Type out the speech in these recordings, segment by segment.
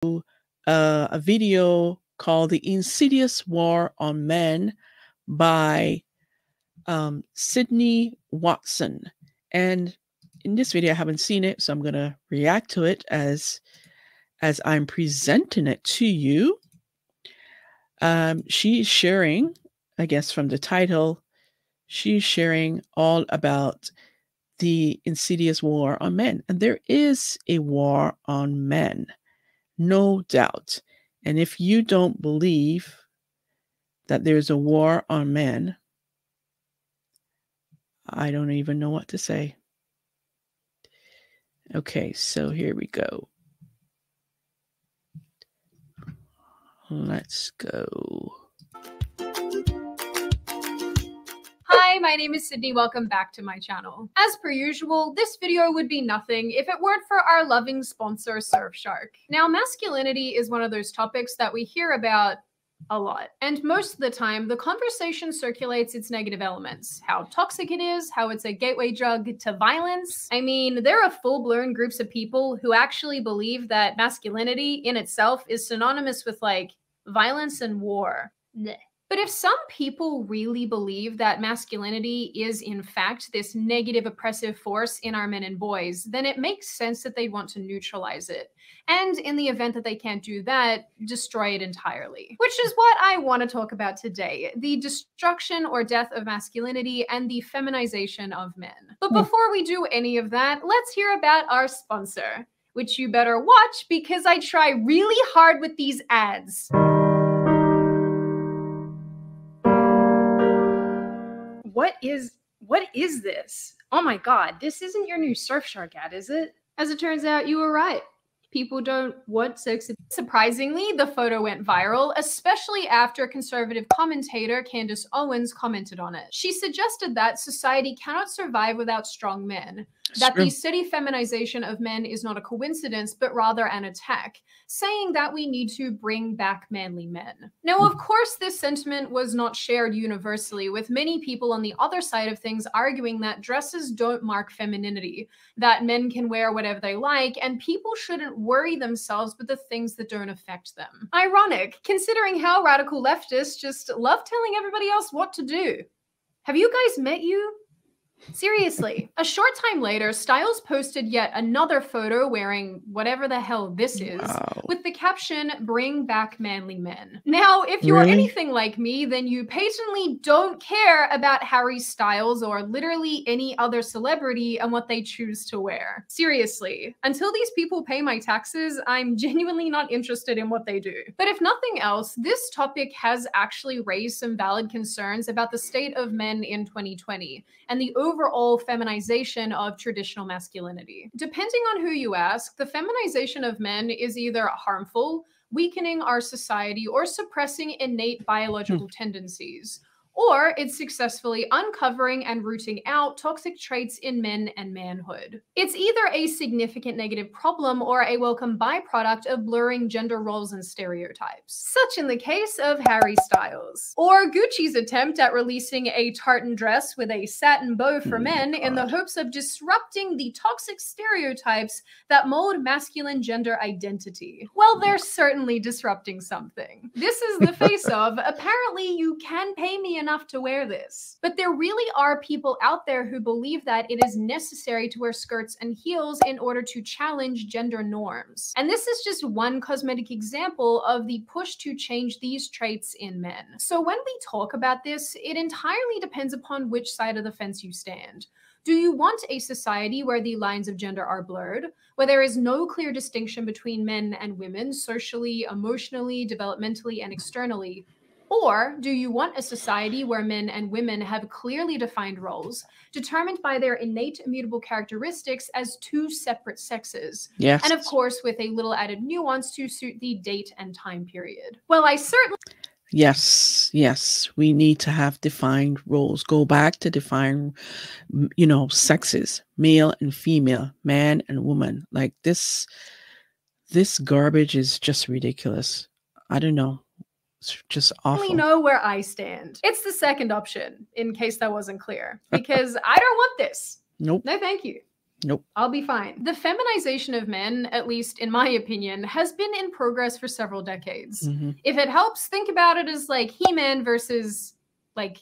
a video called The Insidious War on Men by Sydney Watson. And in this video, I haven't seen it, so I'm going to react to it as I'm presenting it to you. She's sharing, I guess from the title, she's sharing all about the insidious war on men. And there is a war on men, no doubt. And if you don't believe that there's a war on men, I don't even know what to say. Okay, so here we go. Let's go. Hi, my name is Sydney. Welcome back to my channel. As per usual, this video would be nothing if it weren't for our loving sponsor, Surfshark. Now, masculinity is one of those topics that we hear about a lot. And most of the time, the conversation circulates its negative elements. How toxic it is, how it's a gateway drug to violence. I mean, there are full-blown groups of people who actually believe that masculinity in itself is synonymous with, like, violence and war. Blech. But if some people really believe that masculinity is, in fact, this negative oppressive force in our men and boys, then it makes sense that they want to neutralize it. And in the event that they can't do that, destroy it entirely. Which is what I want to talk about today, the destruction or death of masculinity and the feminization of men. But before we do any of that, let's hear about our sponsor, which you better watch because I try really hard with these ads. What is this? Oh my god, this isn't your new Surfshark ad, is it? As it turns out, you were right. People don't want sex. Surprisingly, the photo went viral, especially after conservative commentator Candace Owens commented on it. She suggested that society cannot survive without strong men, that the steady feminization of men is not a coincidence, but rather an attack, saying that we need to bring back manly men. Now, of course, this sentiment was not shared universally, with many people on the other side of things arguing that dresses don't mark femininity, that men can wear whatever they like, and people shouldn't worry themselves with the things that don't affect them. Ironic, considering how radical leftists just love telling everybody else what to do. Have you guys met you? Seriously. A short time later, Styles posted yet another photo wearing whatever the hell this is, with the caption, "Bring back manly men." Now, if you're anything like me, then you patently don't care about Harry Styles or literally any other celebrity and what they choose to wear. Seriously. Until these people pay my taxes, I'm genuinely not interested in what they do. But if nothing else, this topic has actually raised some valid concerns about the state of men in 2020 and the overall feminization of traditional masculinity. Depending on who you ask, the feminization of men is either harmful, weakening our society, or suppressing innate biological tendencies. Or it's successfully uncovering and rooting out toxic traits in men and manhood. It's either a significant negative problem or a welcome byproduct of blurring gender roles and stereotypes, such in the case of Harry Styles. Or Gucci's attempt at releasing a tartan dress with a satin bow for men in the hopes of disrupting the toxic stereotypes that mold masculine gender identity. Well, they're certainly disrupting something. This is the face of, apparently you can pay me enough to wear this. But there really are people out there who believe that it is necessary to wear skirts and heels in order to challenge gender norms. And this is just one cosmetic example of the push to change these traits in men. So when we talk about this, it entirely depends upon which side of the fence you stand. Do you want a society where the lines of gender are blurred, where there is no clear distinction between men and women socially, emotionally, developmentally, and externally? Or do you want a society where men and women have clearly defined roles, determined by their innate immutable characteristics as two separate sexes? Yes. And of course, with a little added nuance to suit the date and time period. Well, I certainly... Yes, we need to have defined roles. Go back to define, sexes, male and female, man and woman. Like this garbage is just ridiculous. I don't know. It's just awful. I know where I stand. It's the second option, in case that wasn't clear, because I don't want this. Nope. No, thank you. Nope. I'll be fine. The feminization of men, at least in my opinion, has been in progress for several decades. If it helps, think about it as like He-Man versus like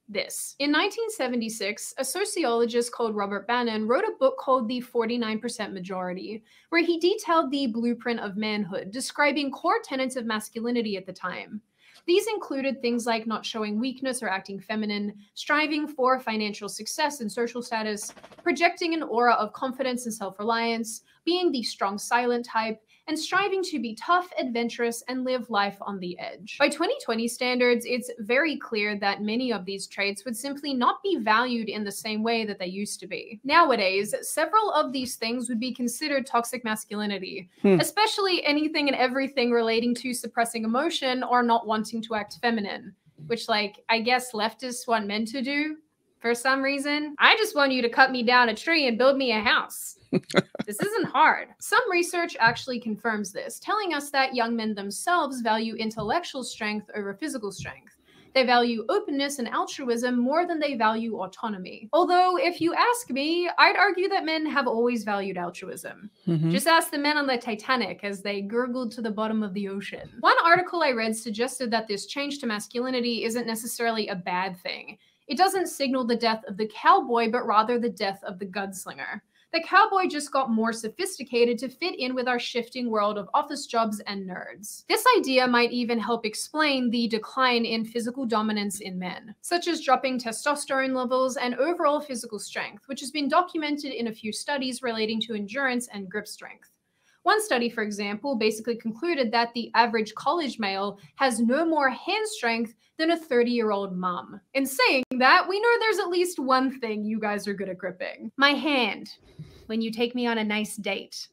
this. In 1976, a sociologist called Robert Bannon wrote a book called The 49% Majority, where he detailed the blueprint of manhood, describing core tenets of masculinity at the time. These included things like not showing weakness or acting feminine, striving for financial success and social status, projecting an aura of confidence and self-reliance, being the strong silent type, and striving to be tough, adventurous, and live life on the edge. By 2020 standards, it's very clear that many of these traits would simply not be valued in the same way that they used to be. Nowadays, several of these things would be considered toxic masculinity, especially anything and everything relating to suppressing emotion or not wanting to act feminine, which, like, I guess leftists want men to do for some reason. I just want you to cut me down a tree and build me a house. This isn't hard. Some research actually confirms this, telling us that young men themselves value intellectual strength over physical strength. They value openness and altruism more than they value autonomy. Although, if you ask me, I'd argue that men have always valued altruism. Just ask the men on the Titanic as they gurgled to the bottom of the ocean. One article I read suggested that this change to masculinity isn't necessarily a bad thing. It doesn't signal the death of the cowboy, but rather the death of the gunslinger. The cowboy just got more sophisticated to fit in with our shifting world of office jobs and nerds. This idea might even help explain the decline in physical dominance in men, such as dropping testosterone levels and overall physical strength, which has been documented in a few studies relating to endurance and grip strength. One study, for example, basically concluded that the average college male has no more hand strength than a 30-year-old mom. In saying that, we know there's at least one thing you guys are good at gripping. My hand. When you take me on a nice date.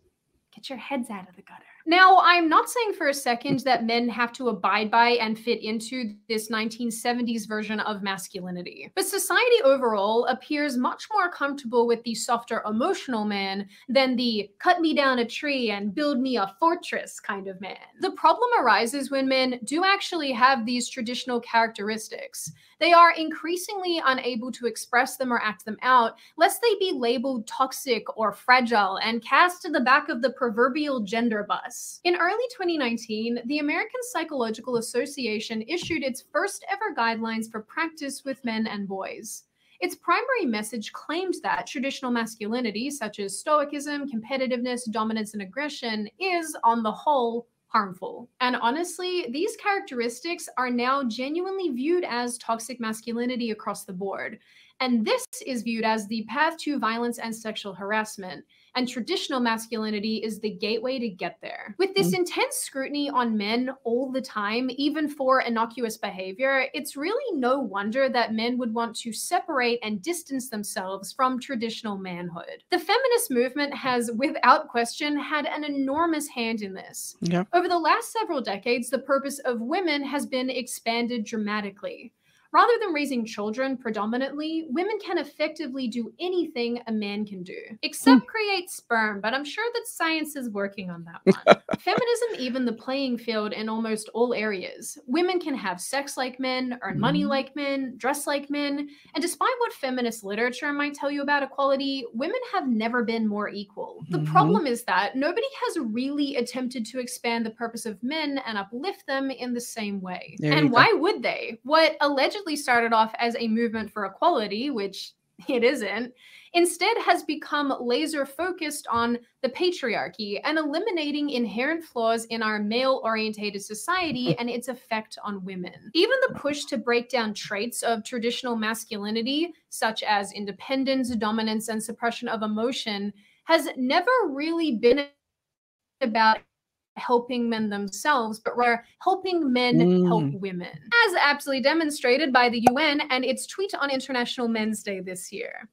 Get your heads out of the gutter. Now, I'm not saying for a second that men have to abide by and fit into this 1970s version of masculinity, but society overall appears much more comfortable with the softer emotional man than the cut me down a tree and build me a fortress kind of man. The problem arises when men do actually have these traditional characteristics. They are increasingly unable to express them or act them out, lest they be labeled toxic or fragile and cast to the back of the proverbial gender bus. In early 2019, the American Psychological Association issued its first ever guidelines for practice with men and boys. Its primary message claimed that traditional masculinity, such as stoicism, competitiveness, dominance, and aggression, is, on the whole, harmful. And honestly, these characteristics are now genuinely viewed as toxic masculinity across the board. And this is viewed as the path to violence and sexual harassment. And traditional masculinity is the gateway to get there. With this intense scrutiny on men all the time, even for innocuous behavior, it's really no wonder that men would want to separate and distance themselves from traditional manhood. The feminist movement has, without question, had an enormous hand in this. Yeah. Over the last several decades, the purpose of women has been expanded dramatically. Rather than raising children predominantly, women can effectively do anything a man can do, except create sperm, but I'm sure that science is working on that one. Feminism even the playing field in almost all areas. Women can have sex like men, earn money like men, dress like men, and despite what feminist literature might tell you about equality, women have never been more equal. The problem is that nobody has really attempted to expand the purpose of men and uplift them in the same way. And why would they? What allegedly started off as a movement for equality, which it isn't, instead has become laser focused on the patriarchy and eliminating inherent flaws in our male-orientated society and its effect on women. Even the push to break down traits of traditional masculinity, such as independence, dominance, and suppression of emotion, has never really been about helping men themselves, but rather helping men help women, as aptly demonstrated by the UN and its tweet on International Men's Day this year.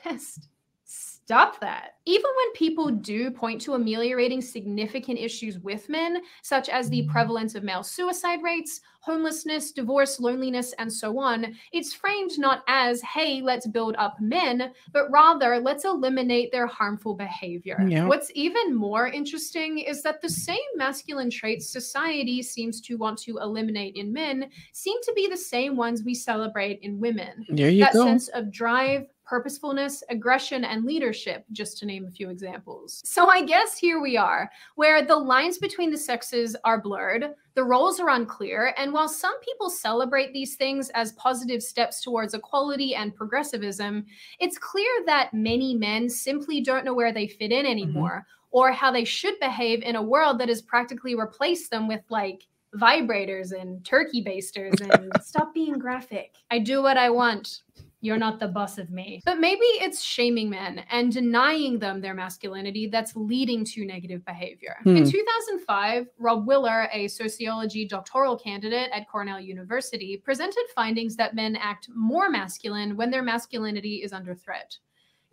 Just stop that. Even when people do point to ameliorating significant issues with men, such as the prevalence of male suicide rates, homelessness, divorce, loneliness, and so on, it's framed not as, hey, let's build up men, but rather, let's eliminate their harmful behavior. Yeah. What's even more interesting is that the same masculine traits society seems to want to eliminate in men seem to be the same ones we celebrate in women. There you that go. sense of drive, purposefulness, aggression, and leadership, just to name a few examples. So I guess here we are, where the lines between the sexes are blurred, the roles are unclear, and while some people celebrate these things as positive steps towards equality and progressivism, it's clear that many men simply don't know where they fit in anymore, or how they should behave in a world that has practically replaced them with, like, vibrators and turkey basters and stop being graphic. I do what I want. You're not the boss of me. But maybe it's shaming men and denying them their masculinity that's leading to negative behavior. In 2005, Rob Willer, a sociology doctoral candidate at Cornell University, presented findings that men act more masculine when their masculinity is under threat.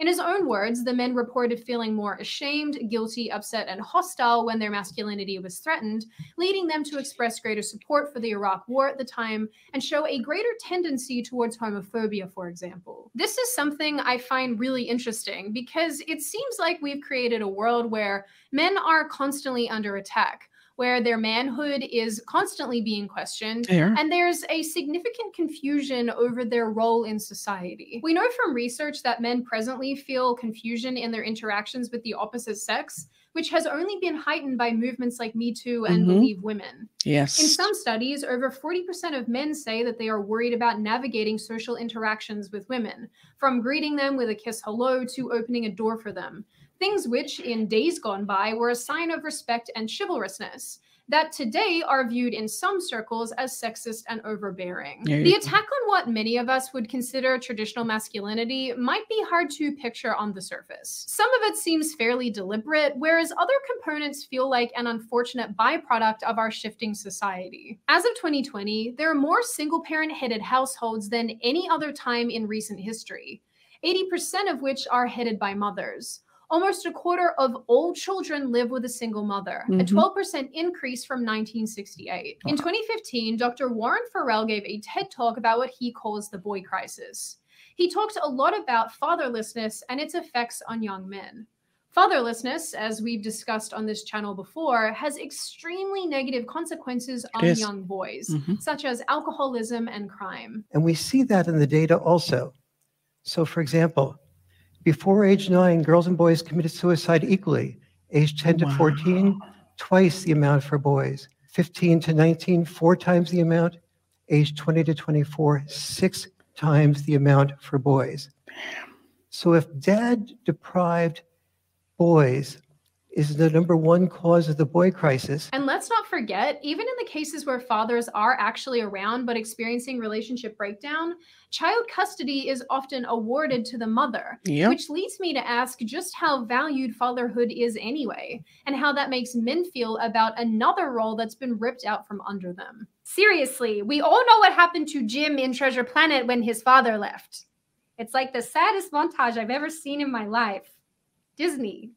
In his own words, the men reported feeling more ashamed, guilty, upset, and hostile when their masculinity was threatened, leading them to express greater support for the Iraq War at the time and show a greater tendency towards homophobia, for example. This is something I find really interesting because it seems like we've created a world where men are constantly under attack, where their manhood is constantly being questioned, and there's a significant confusion over their role in society. We know from research that men presently feel confusion in their interactions with the opposite sex, which has only been heightened by movements like Me Too and Believe Women. Yes. In some studies, over 40% of men say that they are worried about navigating social interactions with women, from greeting them with a kiss hello to opening a door for them. Things which, in days gone by, were a sign of respect and chivalrousness, that today are viewed in some circles as sexist and overbearing. The attack on what many of us would consider traditional masculinity might be hard to picture on the surface. Some of it seems fairly deliberate, whereas other components feel like an unfortunate byproduct of our shifting society. As of 2020, there are more single-parent-headed households than any other time in recent history, 80% of which are headed by mothers. Almost a quarter of all children live with a single mother, a 12% increase from 1968. In 2015, Dr. Warren Farrell gave a TED Talk about what he calls the boy crisis. He talked a lot about fatherlessness and its effects on young men. Fatherlessness, as we've discussed on this channel before, has extremely negative consequences on young boys, such as alcoholism and crime. And we see that in the data also. So, for example, before age 9, girls and boys committed suicide equally. Age 10 to 14, twice the amount for boys. 15 to 19, 4 times the amount. Age 20 to 24, 6 times the amount for boys. So if dad deprived boys is the #1 cause of the boy crisis. And let's not forget, even in the cases where fathers are actually around but experiencing relationship breakdown, child custody is often awarded to the mother, which leads me to ask just how valued fatherhood is anyway, and how that makes men feel about another role that's been ripped out from under them. Seriously, we all know what happened to Jim in Treasure Planet when his father left. It's like the saddest montage I've ever seen in my life. Disney.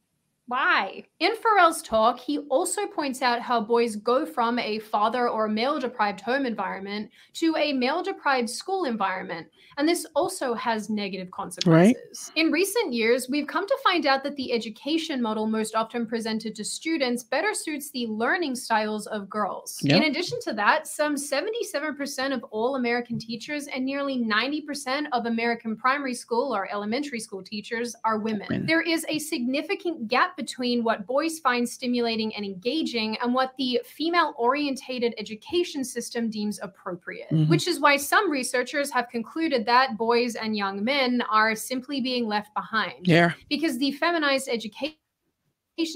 Why? In Farrell's talk, he also points out how boys go from a father or male-deprived home environment to a male-deprived school environment, and this also has negative consequences. In recent years, we've come to find out that the education model most often presented to students better suits the learning styles of girls. In addition to that, some 77% of all American teachers and nearly 90% of American primary school or elementary school teachers are women. There is a significant gap between what boys find stimulating and engaging and what the female-orientated education system deems appropriate, which is why some researchers have concluded that boys and young men are simply being left behind. Because the feminized education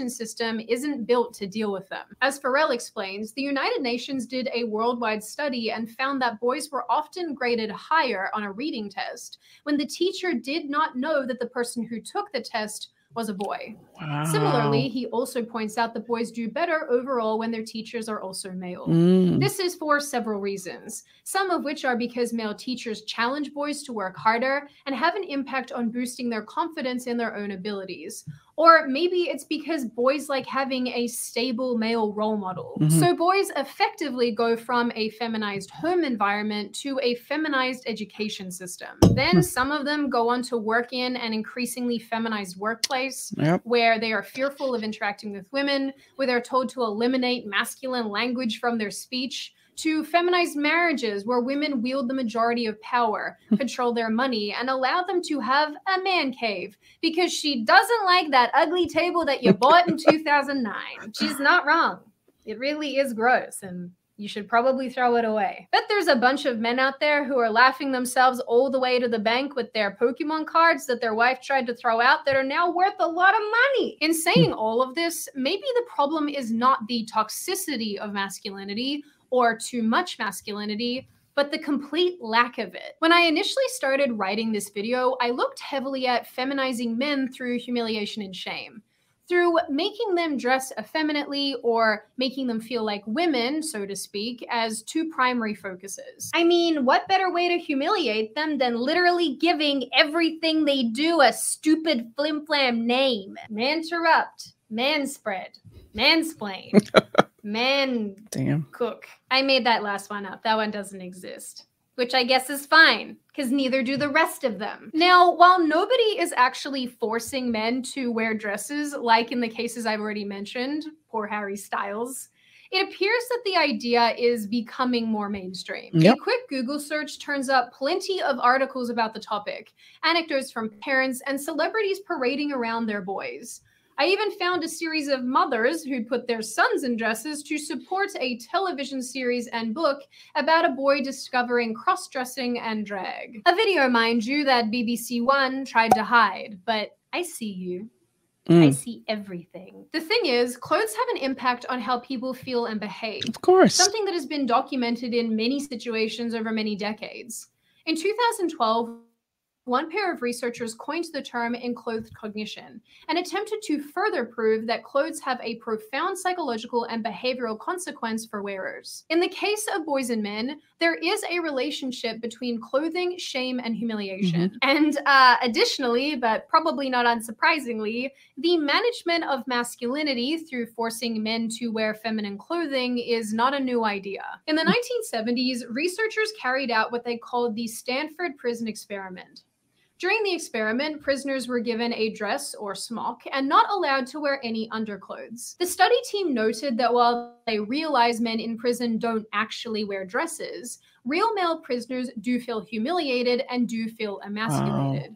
system isn't built to deal with them. As Farrell explains, the United Nations did a worldwide study and found that boys were often graded higher on a reading test when the teacher did not know that the person who took the test was a boy. Similarly, he also points out that boys do better overall when their teachers are also male. This is for several reasons, some of which are because male teachers challenge boys to work harder and have an impact on boosting their confidence in their own abilities. Or maybe it's because boys like having a stable male role model. So boys effectively go from a feminized home environment to a feminized education system. Then some of them go on to work in an increasingly feminized workplace where they are fearful of interacting with women, where they're told to eliminate masculine language from their speech, to feminized marriages where women wield the majority of power, control their money, and allow them to have a man cave because she doesn't like that ugly table that you bought in 2009. She's not wrong. It really is gross, and you should probably throw it away. Bet there's a bunch of men out there who are laughing themselves all the way to the bank with their Pokemon cards that their wife tried to throw out that are now worth a lot of money. In saying all of this, maybe the problem is not the toxicity of masculinity or too much masculinity, but the complete lack of it. When I initially started writing this video, I looked heavily at feminizing men through humiliation and shame, through making them dress effeminately or making them feel like women, so to speak, as two primary focuses. I mean, what better way to humiliate them than literally giving everything they do a stupid flim-flam name? Manterrupt, manspread, mansplain, man cook. I made that last one up. That one doesn't exist, which I guess is fine, because neither do the rest of them. Now, while nobody is actually forcing men to wear dresses, like in the cases I've already mentioned, poor Harry Styles, it appears that the idea is becoming more mainstream. A quick Google search turns up plenty of articles about the topic, anecdotes from parents and celebrities parading around their boys. I even found a series of mothers who'd put their sons in dresses to support a television series and book about a boy discovering cross-dressing and drag. A video, mind you, that BBC One tried to hide, but I see you. I see everything. The thing is, clothes have an impact on how people feel and behave. Of course. Something that has been documented in many situations over many decades. In 2012, one pair of researchers coined the term enclothed cognition and attempted to further prove that clothes have a profound psychological and behavioral consequence for wearers. In the case of boys and men, there is a relationship between clothing, shame, and humiliation. And additionally, but probably not unsurprisingly, the management of masculinity through forcing men to wear feminine clothing is not a new idea. In the 1970s, researchers carried out what they called the Stanford Prison Experiment. During the experiment, prisoners were given a dress or smock and not allowed to wear any underclothes. The study team noted that while they realize men in prison don't actually wear dresses, real male prisoners do feel humiliated and do feel emasculated.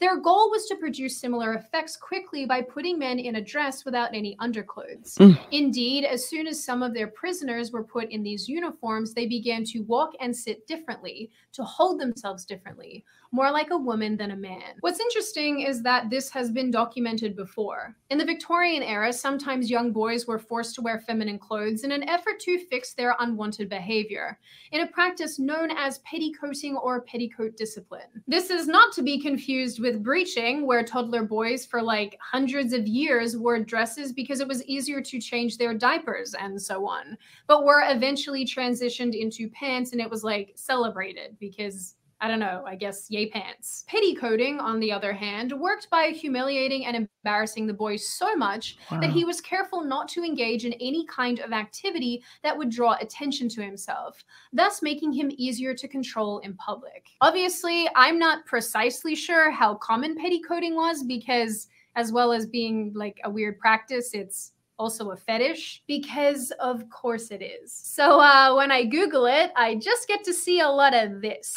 Their goal was to produce similar effects quickly by putting men in a dress without any underclothes. Indeed, as soon as some of their prisoners were put in these uniforms, they began to walk and sit differently, to hold themselves differently, more like a woman than a man. What's interesting is that this has been documented before. In the Victorian era, sometimes young boys were forced to wear feminine clothes in an effort to fix their unwanted behavior, in a practice known as petticoating or petticoat discipline. This is not to be confused with breeching, where toddler boys for like hundreds of years wore dresses because it was easier to change their diapers and so on, but were eventually transitioned into pants and it was like celebrated because, I don't know, I guess yay pants. Petticoating, on the other hand, worked by humiliating and embarrassing the boy so much that he was careful not to engage in any kind of activity that would draw attention to himself, thus making him easier to control in public. Obviously, I'm not precisely sure how common petticoating was because, as well as being like a weird practice, it's also a fetish, because of course it is. So when I Google it, I just get to see a lot of this.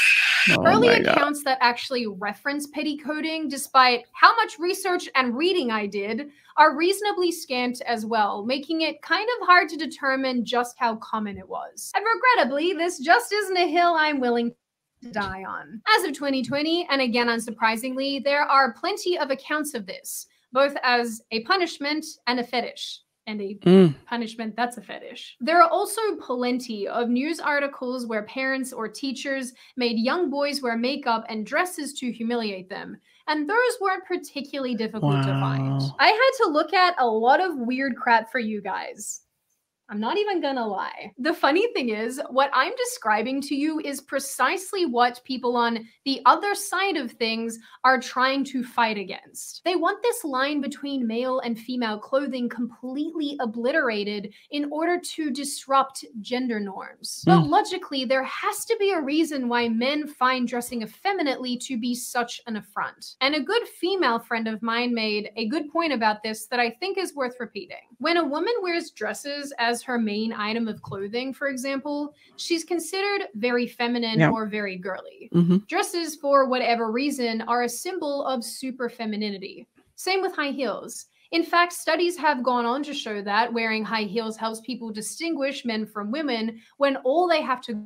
Early accounts that actually reference petticoating, despite how much research and reading I did, are reasonably scant as well, making it kind of hard to determine just how common it was. And regrettably, this just isn't a hill I'm willing to die on. As of 2020, and again unsurprisingly, there are plenty of accounts of this, both as a punishment and a fetish. And a punishment that's a fetish. There are also plenty of news articles where parents or teachers made young boys wear makeup and dresses to humiliate them, and those weren't particularly difficult to find. I had to look at a lot of weird crap for you guys. I'm not even gonna lie. The funny thing is, what I'm describing to you is precisely what people on the other side of things are trying to fight against. They want this line between male and female clothing completely obliterated in order to disrupt gender norms. But logically, there has to be a reason why men find dressing effeminately to be such an affront. And a good female friend of mine made a good point about this that I think is worth repeating. When a woman wears dresses as as her main item of clothing, for example, she's considered very feminine or very girly. Dresses, for whatever reason, are a symbol of super femininity. Same with high heels. In fact, studies have gone on to show that wearing high heels helps people distinguish men from women when all they have to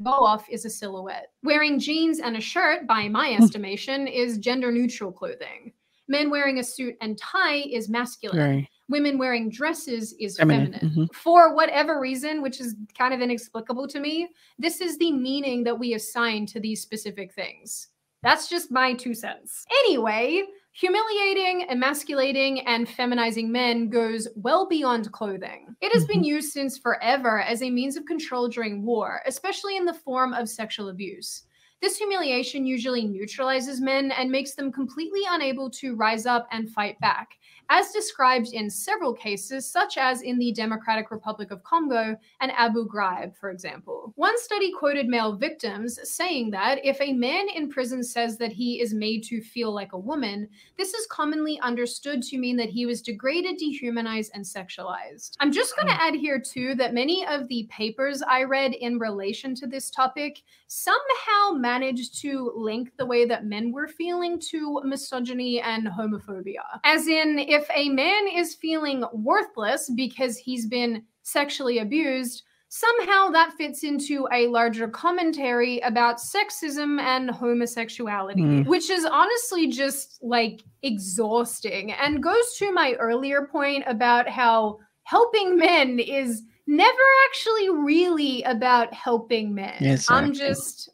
go off is a silhouette. Wearing jeans and a shirt, by my estimation, is gender-neutral clothing. Men wearing a suit and tie is masculine. Women wearing dresses is feminine. For whatever reason, which is kind of inexplicable to me, this is the meaning that we assign to these specific things. That's just my 2 cents. Anyway, humiliating, emasculating, and feminizing men goes well beyond clothing. It has been used since forever as a means of control during war, especially in the form of sexual abuse. This humiliation usually neutralizes men and makes them completely unable to rise up and fight back, as described in several cases, such as in the Democratic Republic of Congo and Abu Ghraib, for example. One study quoted male victims saying that if a man in prison says that he is made to feel like a woman, this is commonly understood to mean that he was degraded, dehumanized, and sexualized. I'm just going to add here too that many of the papers I read in relation to this topic somehow managed to link the way that men were feeling to misogyny and homophobia. As in, if a man is feeling worthless because he's been sexually abused, somehow that fits into a larger commentary about sexism and homosexuality, which is honestly just like exhausting and goes to my earlier point about how helping men is never actually really about helping men. I'm just...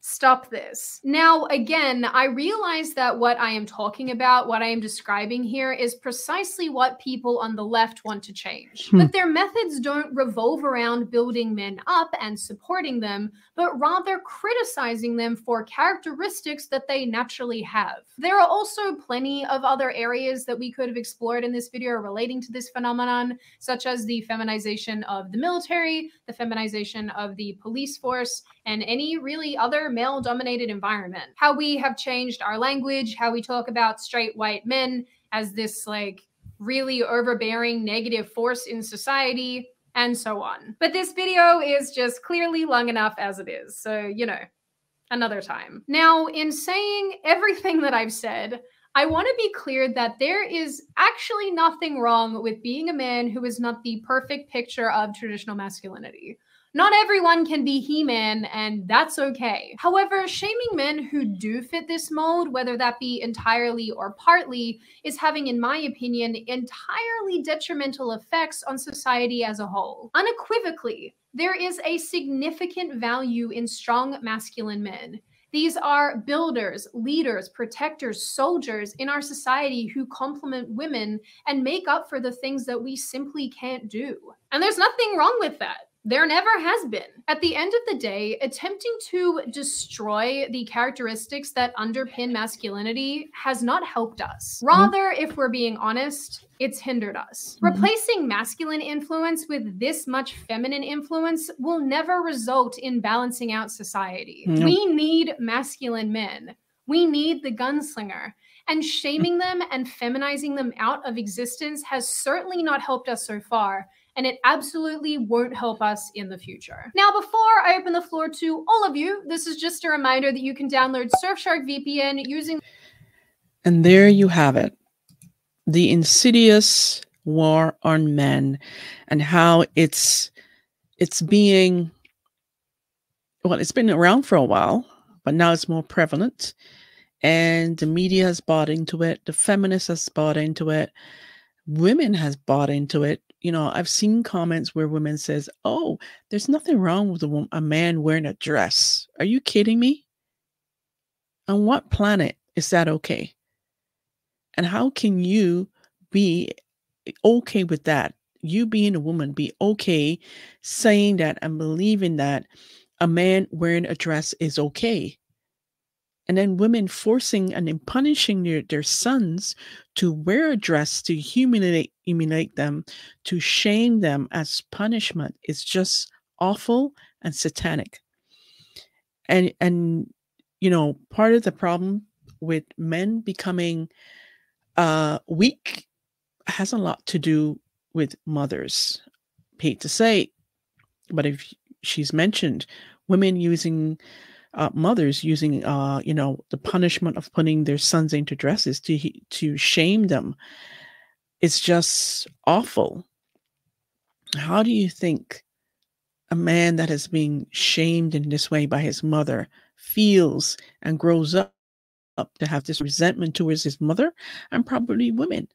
stop this. Now, again, I realize that what I am talking about, what I am describing here, is precisely what people on the left want to change. But their methods don't revolve around building men up and supporting them, but rather criticizing them for characteristics that they naturally have. There are also plenty of other areas that we could have explored in this video relating to this phenomenon, such as the feminization of the military, the feminization of the police force, and any really other male-dominated environment. How we have changed our language, how we talk about straight white men as this like really overbearing negative force in society, and so on. But this video is just clearly long enough as it is, so you know, another time. Now, in saying everything that I've said, I want to be clear that there is actually nothing wrong with being a man who is not the perfect picture of traditional masculinity. Not everyone can be He-Man, and that's okay. However, shaming men who do fit this mold, whether that be entirely or partly, is having, in my opinion, entirely detrimental effects on society as a whole. Unequivocally, there is a significant value in strong masculine men. These are builders, leaders, protectors, soldiers in our society who complement women and make up for the things that we simply can't do. And there's nothing wrong with that. There never has been. At the end of the day, attempting to destroy the characteristics that underpin masculinity has not helped us. Rather, if we're being honest, it's hindered us. Replacing masculine influence with this much feminine influence will never result in balancing out society. We need masculine men. We need the gunslinger. And shaming them and feminizing them out of existence has certainly not helped us so far, and it absolutely won't help us in the future. Now, before I open the floor to all of you, this is just a reminder that you can download Surfshark VPN using... And there you have it. The insidious war on men and how it's being, well, it's been around for a while, but now it's more prevalent. And the media has bought into it. The feminists has bought into it. Women has bought into it. You know, I've seen comments where women says, oh, there's nothing wrong with a man wearing a dress. Are you kidding me? On what planet is that okay? And how can you be okay with that? You being a woman, be okay saying that and believing that a man wearing a dress is okay. And then women forcing and punishing their sons to wear a dress, to humiliate them, to shame them as punishment is just awful and satanic. And you know, part of the problem with men becoming weak has a lot to do with mothers. hate to say, but if she's mentioned women using mothers using the punishment of putting their sons into dresses to shame them. It's just awful. How do you think a man that is being shamed in this way by his mother feels and grows up to have this resentment towards his mother and probably women?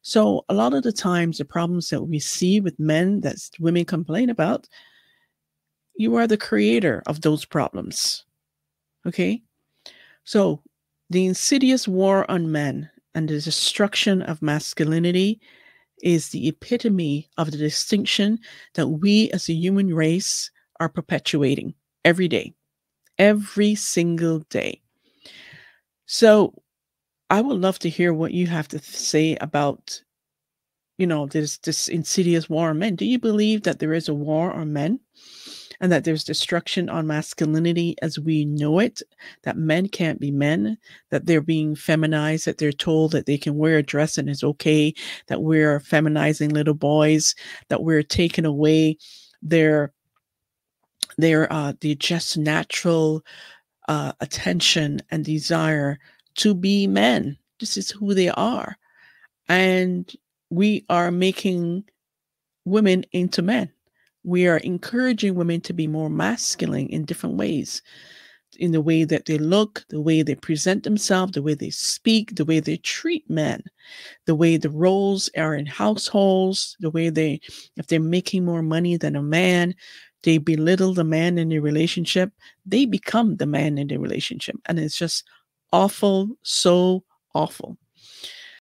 So a lot of the times the problems that we see with men that women complain about, you are the creator of those problems. Okay? So the insidious war on men and the destruction of masculinity is the epitome of the distinction that we as a human race are perpetuating every day, every single day. So I would love to hear what you have to say about, this insidious war on men. Do you believe that there is a war on men and that there's destruction on masculinity as we know it, that men can't be men, that they're being feminized, that they're told that they can wear a dress and it's okay, that we're feminizing little boys, that we're taking away their the just natural attention and desire to be men. This is who they are. And we are making women into men. We are encouraging women to be more masculine in different ways, in the way that they look, the way they present themselves, the way they speak, the way they treat men, the way the roles are in households, the way if they're making more money than a man, they belittle the man in the relationship. They become the man in the relationship. And it's just awful, so awful.